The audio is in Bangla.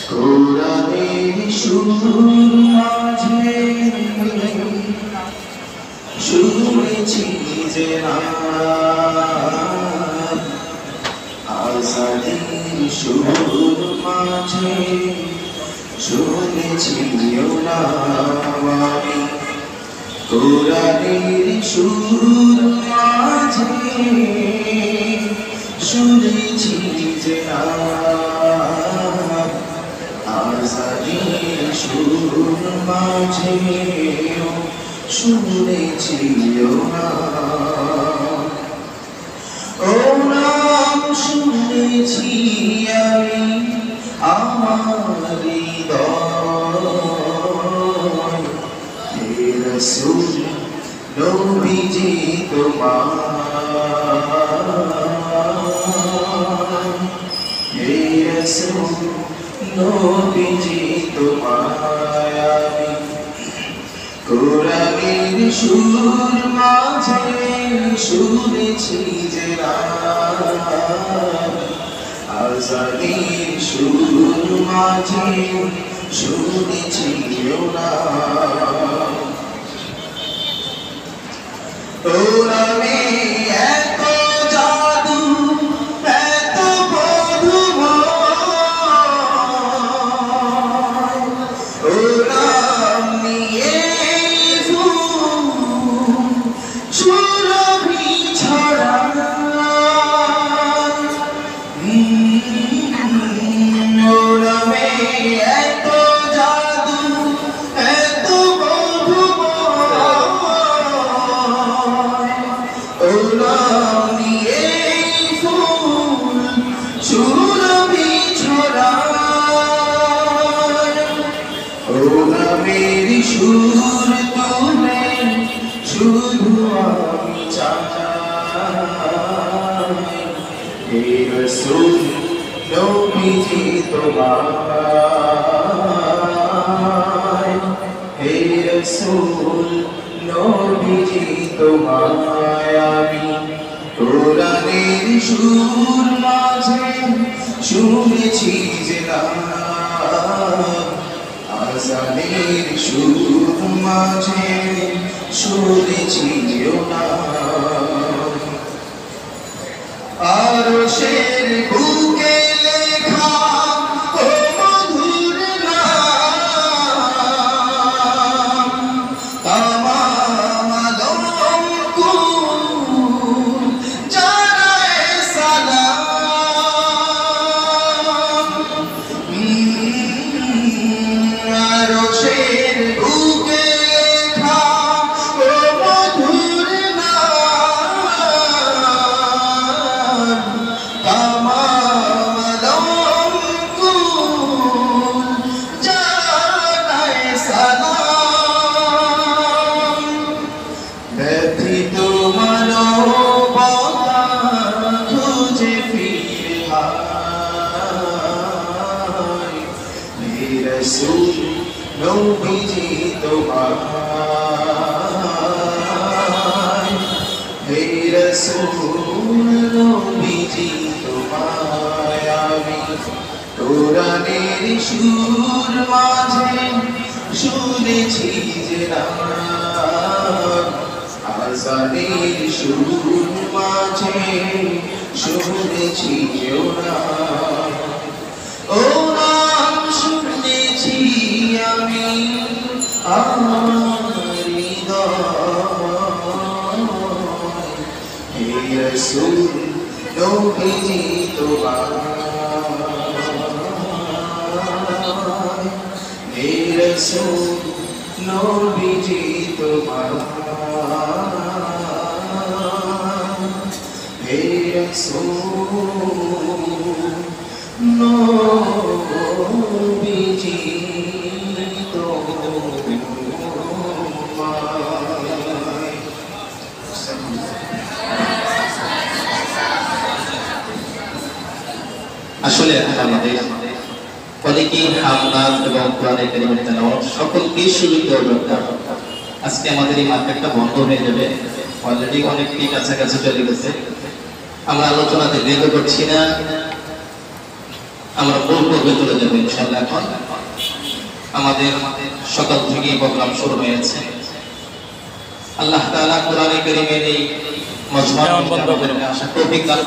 কোরআনের সুর মাঝে শুনেছি যে আজানের সুর মাঝে শুনেছি আমি কোরআনের সুর মাঝে শুনেছি যে আজানের সুর মাঝে শুনেছি ও নাম শুনেছি আমি আমার হৃদয় হে রাসূল নবীজি তোমার হে রাসূল নবীজি তোমার আমি কোরআনের সুর মাঝে শুনেছি যে আজানের সুর মাঝে শুনেছি কোরআনে এত জাদু এত মধুময় কোরআন নিয়ে সুরভি ছড়া কোরআনে এত জাদু এত মধুময় কোরআন নিয়ে সুরভি ছড়া কোরআনের সুর তুলে শুধু আমি চাই হে রাসূল নবীজি তোমার হে রাসূল নবীজি তোমার আমি কোরআনের সুর মাঝে শুনেছি যে আজানের সুর মাঝে শুনেছি আরশের বুকে লেখা ও মধুর নাম তামাম আলমকুল জানায়ে সালাম আরশের বুকে লেখা ও মধুর নাম তামাম আলমকুল জানায়ে সালাম ব্যথিত মানবতা খুঁজে ফিরে হায় হে রাসূল নবীজি তোমার হে রাসূল নবীজি তোমার আমি কোরআনের সুর মাঝে শুনেছি যে আজানের সুর মাঝে শুনেছি ও নাম শুনেছি আমি আমার হৃদয় হে রাসূল নবীজি তোমার হে রাসূল নবীজি তোমার হে রাসূল নবীজি আসলে আমাদের অনেকেই হামনাত এবং কোরআনের কারিমের তেলাওয়াত সকলকেই সুযোগ দেওয়া দরকার। আজকে আমাদের এই মার্কেটটা বন্ধ হয়ে যাবে, অলরেডি অনেকটাই কাছাকাছি চলে গেছে। আমরা আলোচনাতে দীর্ঘ করছি না। আমরা মূল পর্বে চলে যাবো ইনশাআল্লাহ। এখন আমাদের সকাল থেকে প্রোগ্রাম শুরু হয়েছে। আল্লাহ তাআলা কোরআনে কারীমের এই মজমা বন্ধ করে আসা তৌফিক দান